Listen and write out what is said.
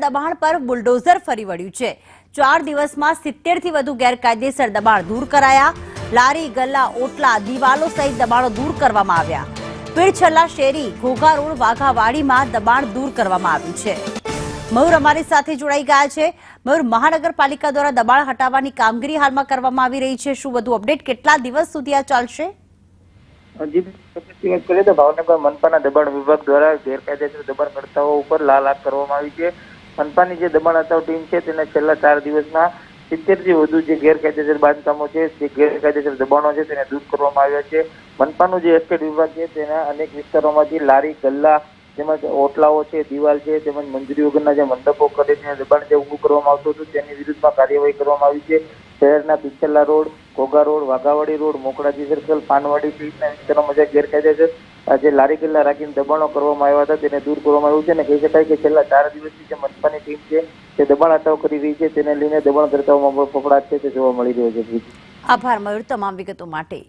દબાણ પર બુલડોઝર ફરી વળ્યું છે। 4 દિવસમાં 70 થી વધુ ગેરકાયદેસર દબાણ દૂર કરાયા। લારી, ગલ્લા, ઓટલા, દિવાલો સહિત દબાણો દૂર કરવામાં આવ્યા। પીરછલ્લા શેરી, ઘોઘા રોડ, વાઘાવાડીમાં દબાણ દૂર કરવામાં આવ્યું છે। મયુર અમારી સાથે જોડાઈ ગયા છે। મયુર, મહાનગરપાલિકા દ્વારા દબાણ હટાવવાની કામગીરી હાલમાં કરવામાં આવી રહી છે। શું વધુ અપડેટ? કેટલા દિવસ સુધી આ ચાલશે? ભાવનગર મનપાના દબાણ વિભાગ દ્વારા ગેરકાયદેસર દબાણકર્તાઓ ઉપર લાલ આંખ કરવામાં આવી છે। મનપાની જે દબાણ હટાવ ટીમ છે તેને છેલ્લા 4 દિવસમાં 70 થી વધુ જે ગેરકાયદેસર બાંધકામો છે, જે ગેરકાયદેસર દબાણો છે તેને દૂર કરવામાં આવ્યા છે। મનપાનું જે એસ્ટેટ વિભાગ છે તેના અનેક વિસ્તારોમાંથી લારી, ગલ્લા તેમજ ઓટલાઓ છે, દિવાલ છે તેમજ મંજૂરી વગરના જે મંડપો કરે છે દબાણ જે ઊભું કરવામાં આવતું હતું તેની વિરુદ્ધમાં કાર્યવાહી કરવામાં આવી છે। શહેરના Pirchhalla road, Ghogha road, Waghawadi road, Mokhdaji circle, Panwadi સહિતના વિસ્તારોમાં જે ગેરકાયદેસર જે લારી ગલ્લા રાખીને દબાણો કરવામાં આવ્યા હતા તેને દૂર કરવામાં આવ્યું છે અને કહી શકાય કે છેલ્લા 4 દિવસથી જે મનપાની ટીમ છે તે દબાણ હટાવ કરી રહી છે તેને લઈને દબાણકર્તાઓમાં પણ ફફડાટ છે તે જોવા મળી રહ્યો છે। આભાર મયુર તમામ વિગતો માટે।